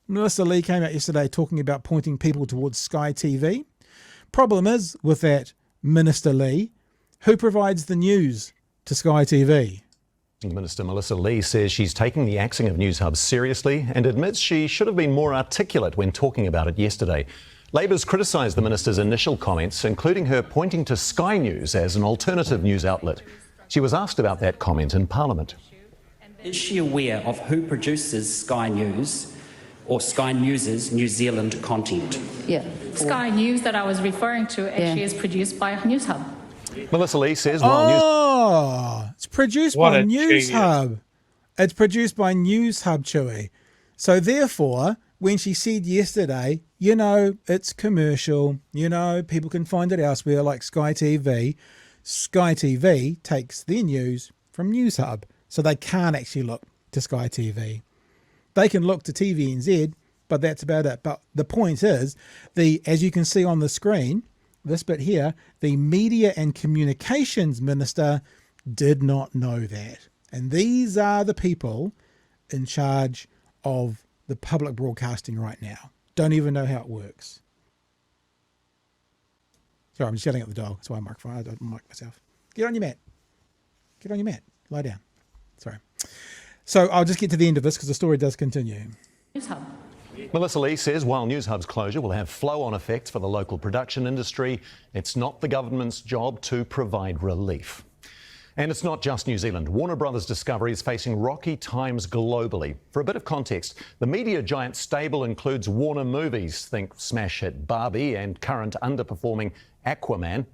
Melissa Lee came out yesterday talking about pointing people towards Sky TV. Problem is with that Minister Lee, who provides the news to Sky TV? Minister Melissa Lee says she's taking the axing of Newshub seriously and admits she should have been more articulate when talking about it yesterday. Labor's criticised the minister's initial comments, including her pointing to Sky News as an alternative news outlet. She was asked about that comment in Parliament. Is she aware of who produces Sky News or Sky News' New Zealand content? Yeah. Sky News that I was referring to actually is produced by Newshub. Melissa Lee says while it's produced by Newshub. It's produced by Newshub, Chewy. So therefore, when she said yesterday, it's commercial, people can find it elsewhere like Sky TV. Sky TV takes their news from Newshub. So they can't actually look to Sky TV. They can look to TVNZ, but that's about it. But the point is, as you can see on the screen, this bit here, the Media and Communications Minister did not know that. And these are the people in charge of the public broadcasting right now. Don't even know how it works. Sorry, I'm just yelling at the dog. That's why I don't mic myself. Get on your mat. Get on your mat. Lie down. Sorry. So I'll just get to the end of this because the story does continue. Newshub. Melissa Lee says while Newshub's closure will have flow-on effects for the local production industry, it's not the government's job to provide relief. And it's not just New Zealand. Warner Brothers Discovery is facing rocky times globally. For a bit of context, the media giant stable includes Warner Movies, think smash hit Barbie and current underperforming Aquaman,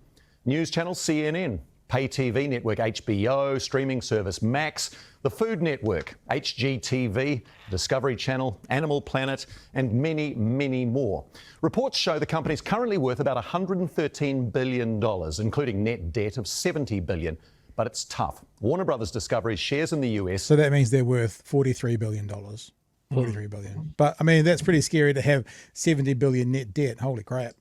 news channel CNN, pay TV network HBO, streaming service Max, the Food Network, HGTV, Discovery Channel, Animal Planet, and many, many more. Reports show the company's currently worth about $113 billion, including net debt of $70 billion. But it's tough. Warner Brothers Discovery's shares in the US... So that means they're worth $43 billion. $43 billion. But, I mean, that's pretty scary to have $70 billion net debt. Holy crap.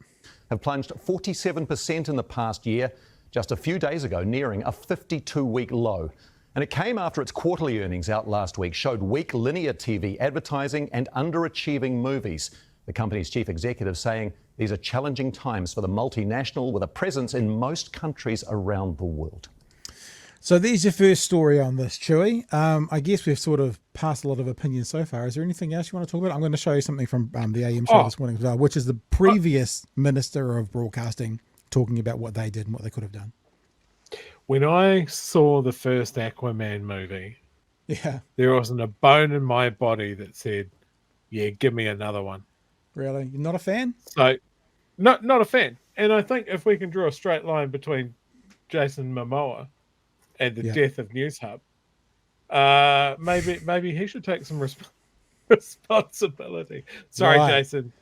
...have plunged 47% in the past year, just a few days ago, nearing a 52-week low. And it came after its quarterly earnings out last week showed weak linear TV advertising and underachieving movies. The company's chief executive saying these are challenging times for the multinational with a presence in most countries around the world. So there's your first story on this, Chewy. I guess we've sort of passed a lot of opinions so far. Is there anything else you want to talk about? I'm going to show you something from the AM show this morning as well, which is the previous Minister of Broadcasting talking about what they did and what they could have done. When I saw the first Aquaman movie, there wasn't a bone in my body that said, yeah, give me another one. Really? You're not a fan? So, not a fan. And I think if we can draw a straight line between Jason Momoa and the death of Newshub, maybe he should take some responsibility. Sorry, Jason.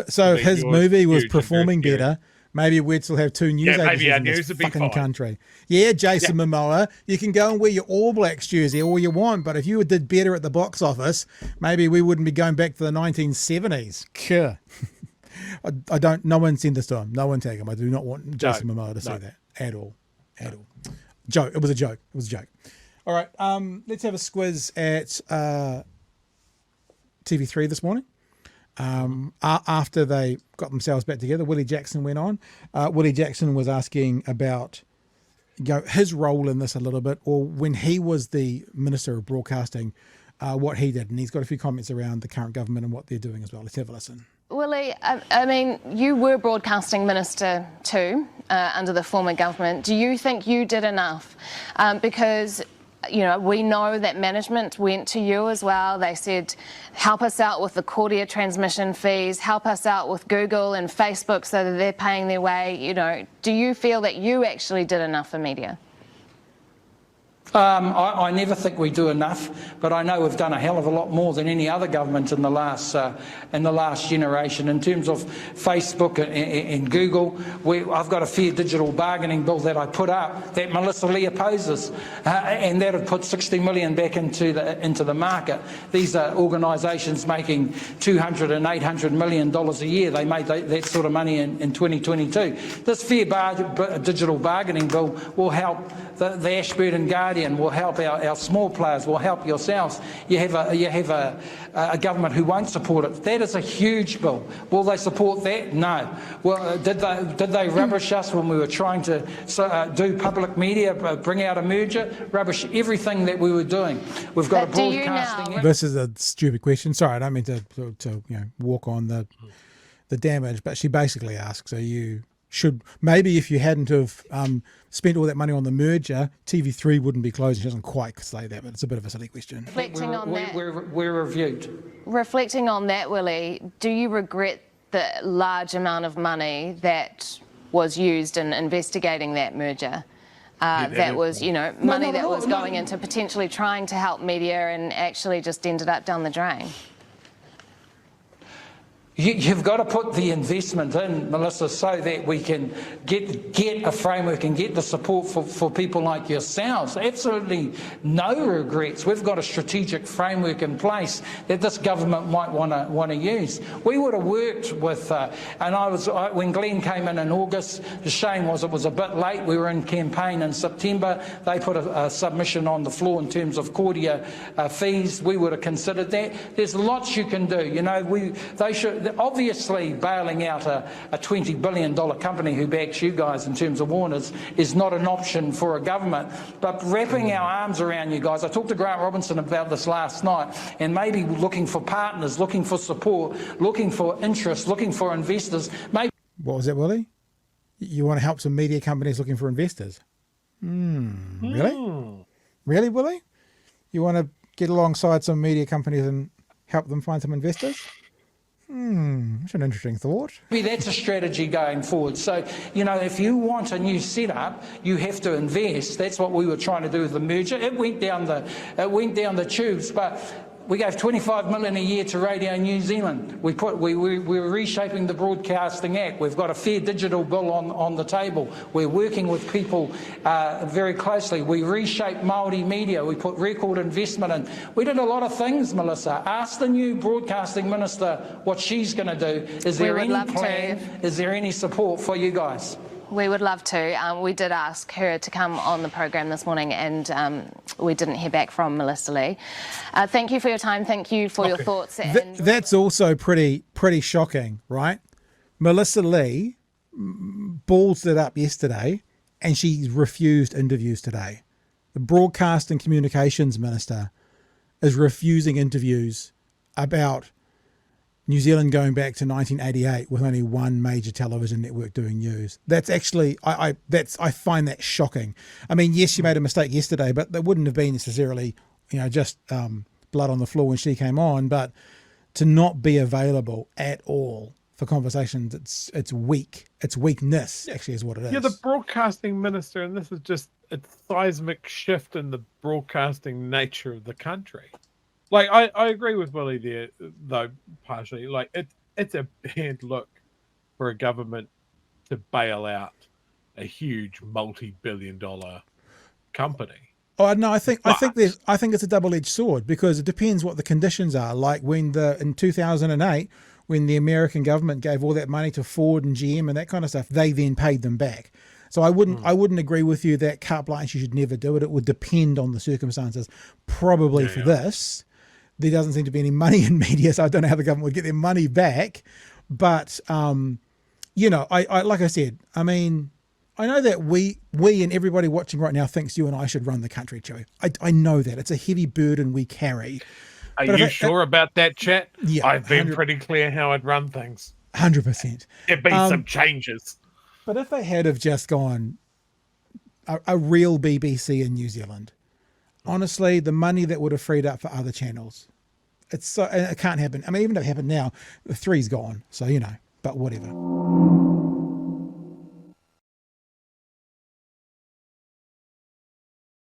So his movie was performing better. Maybe we'd still have two news agencies in this fucking country. Yeah, Jason Momoa, you can go and wear your All Blacks jersey all you want, but if you did better at the box office, maybe we wouldn't be going back to the 1970s. Sure. I don't. No one send this to him. No one tag him. I do not want Jason Momoa to say that at all. At all. Joke. It was a joke. It was a joke. All right. Let's have a squiz at TV3 this morning. After they got themselves back together, Willie Jackson went on. Willie Jackson was asking about his role in this a little bit, or when he was the Minister of Broadcasting, what he did. And he's got a few comments around the current government and what they're doing as well. Let's have a listen. Willie, I mean, you were broadcasting minister too under the former government. Do you think you did enough? Because, we know that management went to you as well. They said, help us out with the Kordia transmission fees, help us out with Google and Facebook so that they're paying their way. Do you feel that you actually did enough for media? I never think we do enough, but I know we've done a hell of a lot more than any other government in the last generation. In terms of Facebook and Google, I've got a fair digital bargaining bill that I put up that Melissa Lee opposes, and that would put $60 million back into the market. These are organisations making $200 and $800 million a year. They made that sort of money in 2022. This fair digital bargaining bill will help the Ashburton Guards Guardian, will help our small players, will help yourselves. You have a government who won't support it. That is a huge bill. Will they support that? No. Well, did they rubbish us when we were trying to do public media, bring out a merger? Rubbish everything that we were doing. We've got a broadcasting. This is a stupid question. Sorry, I don't mean to walk on the damage, but she basically asks, are you should maybe if you hadn't have spent all that money on the merger, TV3 wouldn't be closed. She doesn't quite say that, but it's a bit of a silly question. Reflecting on that, we're reviewed. Reflecting on that, Willie, do you regret the large amount of money that was used in investigating that merger? That was, money that was going into potentially trying to help media and actually just ended up down the drain. You've got to put the investment in, Melissa, so that we can get a framework and get the support for people like yourselves. Absolutely no regrets. We've got a strategic framework in place that this government might want to use. We would have worked with, when Glenn came in August, the shame was it was a bit late. We were in campaign in September. They put a submission on the floor in terms of cordia fees. We would have considered that. There's lots you can do. They should. Obviously, bailing out a $20 billion company who backs you guys in terms of Warner's is not an option for a government. But wrapping our arms around you guys, I talked to Grant Robinson about this last night, and maybe looking for partners, looking for support, looking for interest, looking for investors. Maybe. What was that, Willie? You want to help some media companies looking for investors? Really? Really, Willie? You want to get alongside some media companies and help them find some investors? That's an interesting thought. Maybe that's a strategy going forward. So, if you want a new setup, you have to invest. That's what we were trying to do with the merger. It went down the tubes, but we gave $25 million a year to Radio New Zealand. We're reshaping the Broadcasting Act. We've got a fair digital bill on the table. We're working with people very closely. We reshaped Māori media. We put record investment in. We did a lot of things, Melissa. Ask the new Broadcasting Minister what she's going to do. Is there any plan? Is there any support for you guys? We would love to. We did ask her to come on the program this morning, and we didn't hear back from Melissa Lee. Thank you for your time. Thank you for your thoughts. And that's also pretty shocking, right? Melissa Lee ballsed it up yesterday, and she refused interviews today. The Broadcast and Communications Minister is refusing interviews about New Zealand going back to 1988 with only one major television network doing news. That's actually, I find that shocking. I mean, yes, she made a mistake yesterday, but there wouldn't have been necessarily, just blood on the floor when she came on. But to not be available at all for conversations, it's weak. It's weakness, actually, is what it is. Yeah, the Broadcasting Minister, and this is just a seismic shift in the broadcasting nature of the country. Like, I agree with Willie there, though, partially. Like, it's a bad look for a government to bail out a huge multi-billion-dollar company. Oh no, I think it's a double-edged sword, because it depends what the conditions are. Like in 2008, when the American government gave all that money to Ford and GM and that kind of stuff, they then paid them back. So I wouldn't agree with you that carte blanche, you should never do it. It would depend on the circumstances. Probably for this, there doesn't seem to be any money in media, so I don't know how the government would get their money back. But, I like I said, I mean, I know that we and everybody watching right now thinks you and I should run the country, Chewy. I know that. It's a heavy burden we carry. Are you sure about that, chat? Yeah. I've been pretty clear how I'd run things. 100%. There've been some changes. But if they had have just gone a real BBC in New Zealand, honestly, the money that would have freed up for other channels, it can't happen. I mean, even if it happened now, the 3's gone. So, but whatever.